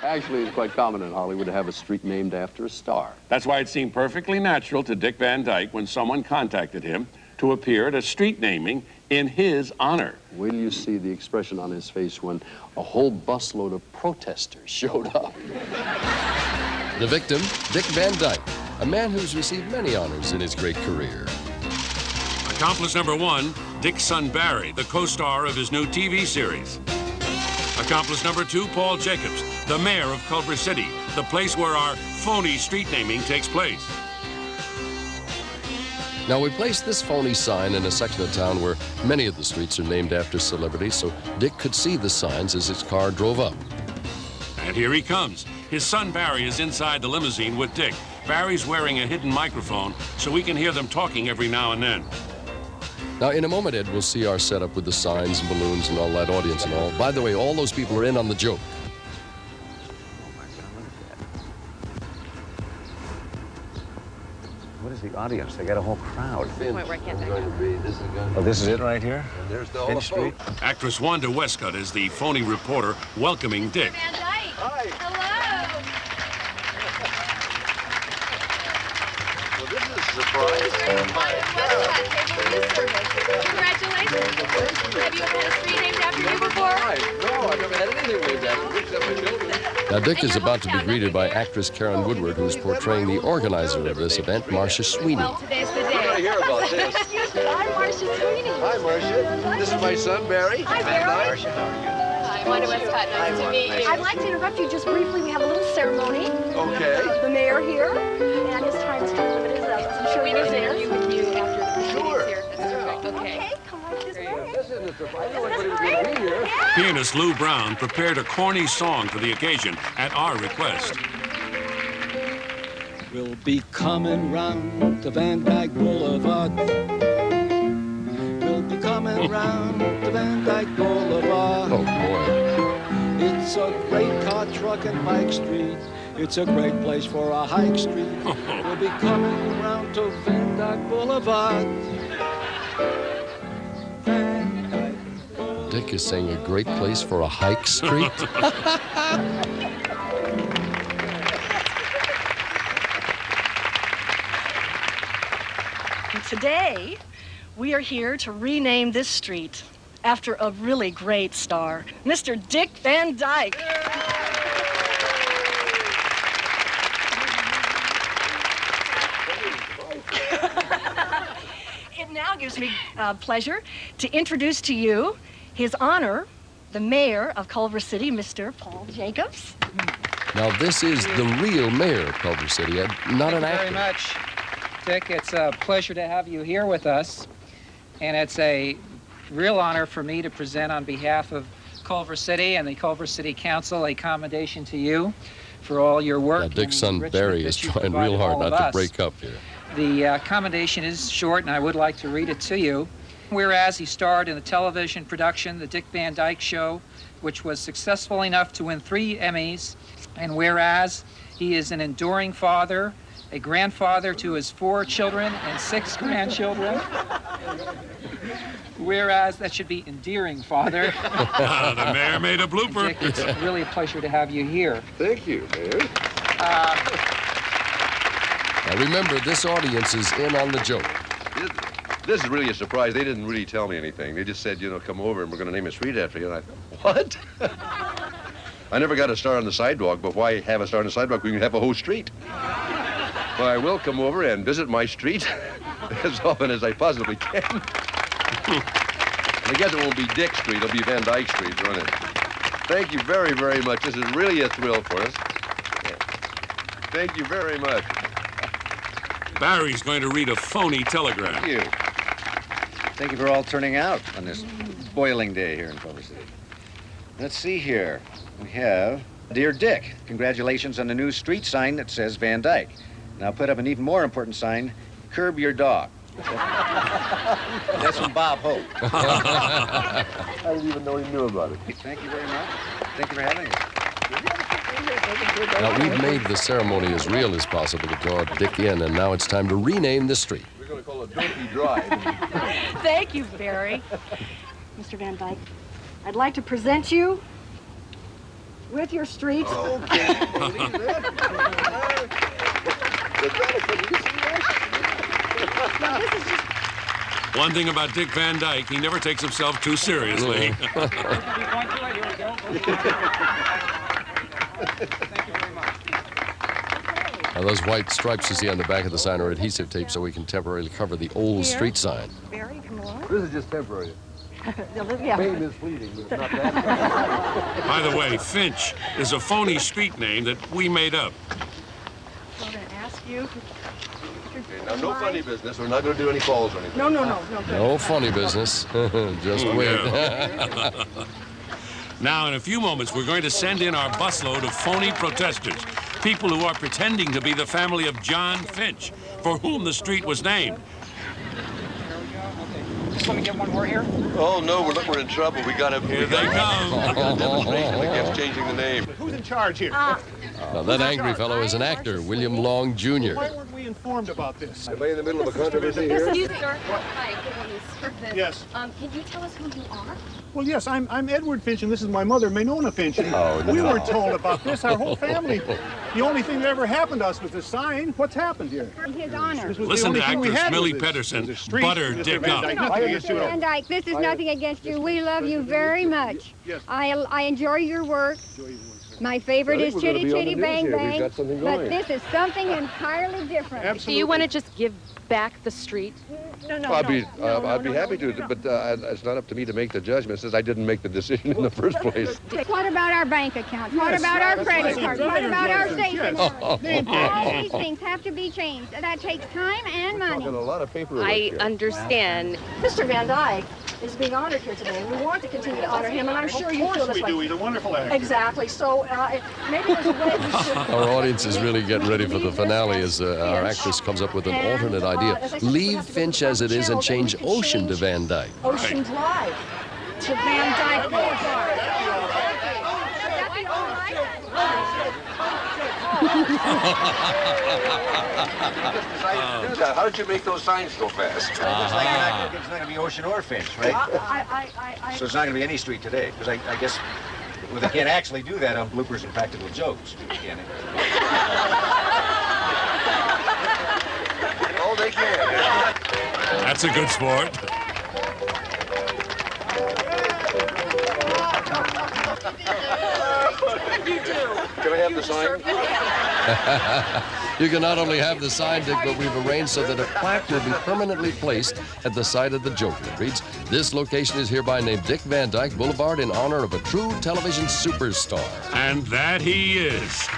Actually, it's quite common in Hollywood to have a street named after a star. That's why it seemed perfectly natural to Dick Van Dyke when someone contacted him to appear at a street naming in his honor. Will you see the expression on his face when a whole busload of protesters showed up? The victim, Dick Van Dyke, a man who's received many honors in his great career. Accomplice number one, Dick's son Barry, the co-star of his new TV series. Accomplice number two, Paul Jacobs, the mayor of Culver City, the place where our phony street naming takes place. Now, we placed this phony sign in a section of town where many of the streets are named after celebrities, so Dick could see the signs as his car drove up. And here he comes. His son Barry is inside the limousine with Dick. Barry's wearing a hidden microphone so we can hear them talking every now and then. Now, in a moment, Ed, we'll see our setup with the signs and balloons and all that audience and all. By the way, all those people are in on the joke. What is the audience? They got a whole crowd. Oh, this is it right here? And there's the Finch Street. Actress Wanda Westcott is the phony reporter welcoming Dick. Van Dyke. Hi. Hello. Well, this is a surprise. Congratulations. Have you ever had a street named after you before? No, I've never had anything named after me except my children. Now, Dick is about to be greeted by actress Karen Woodward, who's portraying the organizer of this event, Marcia Sweeney. Well, today's the I day. hear about this. I'm Marcia Sweeney. Hi, Marcia. This is my son, Barry. Hi, Barry. Marcia, how are you? Hi, Wanda Westcott. Nice to meet you. I'd like to interrupt you just briefly. We have a little ceremony. Okay. The mayor here, and his time is kind of limited, as I'm sure We need yours to interview is. with you after the proceedings Sure. here. That's perfect. Okay. Okay, come right this way. This isn't a surprise. I knew everybody was going to be here. Pianist Lou Brown prepared a corny song for the occasion at our request. We'll be coming round the Van Dyke Boulevard. We'll be coming round the Van Dyke Boulevard. Oh, boy. It's a great car, truck, and bike street. It's a great place for a hike street. We'll be coming round to Van Dyke Boulevard. Van Dyke. Dick is saying a great place for a hike street. Today, we are here to rename this street after a really great star, Mr. Dick Van Dyke. It now gives me pleasure to introduce to you His Honor, the Mayor of Culver City, Mr. Paul Jacobs. Now, this is the real mayor of Culver City, Ed, not an actor. Very much, Dick. It's a pleasure to have you here with us, and it's a real honor for me to present on behalf of Culver City and the Culver City Council a commendation to you for all your work. Now, Dick's and son enrichment Barry that is you trying provided real hard all of not to us. break up here. The commendation is short, and I would like to read it to you. Whereas he starred in the television production, The Dick Van Dyke Show, which was successful enough to win 3 Emmys, and whereas he is an enduring father, a grandfather to his 4 children and 6 grandchildren, whereas that should be endearing father. The mayor made a blooper. Dick, it's really a pleasure to have you here. Thank you, Mayor. Now, remember, this audience is in on the joke. This is really a surprise. They didn't really tell me anything. They just said, you know, come over and we're going to name a street after you. And I thought, what? I never got a star on the sidewalk, but why have a star on the sidewalk when you can have a whole street? Well, I will come over and visit my street as often as I possibly can. I guess it won't be Dick Street. It'll be Van Dyke Street, won't it? Thank you very, very much. This is really a thrill for us. Thank you very much. Barry's going to read a phony telegram. Thank you. Thank you for all turning out on this boiling day here in Culver City. Let's see here. We have, Dear Dick, congratulations on the new street sign that says Van Dyke. Now put up an even more important sign, curb your dog. That's from Bob Hope. I didn't even know he knew about it. Thank you very much. Thank you for having us. Now, we've made the ceremony as real as possible to draw Dick in, and now it's time to rename the street. We're going to call it Donkey Drive. Thank you, Barry. Mr. Van Dyke, I'd like to present you with your street. Okay. Now, this is just One thing about Dick Van Dyke, he never takes himself too seriously. Now, those white stripes you see on the back of the sign are adhesive tape so we can temporarily cover the old street sign. Barry, come along. This is just temporary. Yeah. Fame is fleeting, but it's not that. By the way, Finch is a phony street name that we made up. I'm going to ask you. Now, no funny business. We're not going to do any calls or anything. No. No funny business. Just wait. Yeah. Now, in a few moments, we're going to send in our busload of phony protesters, people who are pretending to be the family of John Finch, for whom the street was named. Just let me get one more here. Oh, no, we're in trouble. We got to... Here they come. demonstration against changing the name. Who's in charge here? Now, that angry fellow is an actor, William Long, Jr. Why weren't we informed about this? Am I in the middle of a controversy here? Excuse me, sir. Hi, good Yes. Can you tell us who you are? Well, yes, I'm Edward Finch, and this is my mother, Maynona Finch. And Oh, we no. weren't told about this, our whole family. The only thing that ever happened to us was this sign. What's happened here? In his honor. This was Listen the to only thing we actress had Millie was this. Pedersen There's a street, butter Mr. Dick Van up. Dyke, nothing against you at all. Van Dyke, this is nothing against you. We love you very much. Yes. I enjoy your work. My favorite I is think we're gonna Chitty be on the Chitty news Bang here. We've Bang. got something But going. this is something entirely different. Absolutely. Do you want to just give back the street? No. I'd be happy to, but it's not up to me to make the judgment since I didn't make the decision in the first place. What about our bank accounts? What about our credit cards? What about our stationery? All these things have to be changed. That takes time and Got a money. lot of paperwork I here. understand. Mr. Van Dyke is being honored here today, and we want to continue to honor him, and I'm sure you Of feel course this we do. way. He's a wonderful actor. Exactly. So maybe there's a way we should... Our audience is really getting ready for the finale as our actress comes up with an alternate idea. Leave Finch as it is and change Ocean to Van Dyke. Ocean Drive to Van Dyke Boulevard. How did you make those signs so fast? It's not going to be Ocean or Finch, right? So it's not going to be any street today, because I guess well, they can't actually do that on Bloopers and Practical Jokes, can they? Oh, they can. That's a good sport. Can I have the sign? You can not only have the sign, Dick, but we've arranged so that a plaque will be permanently placed at the side of the joke. It reads, "This location is hereby named Dick Van Dyke Boulevard in honor of a true television superstar." And that he is.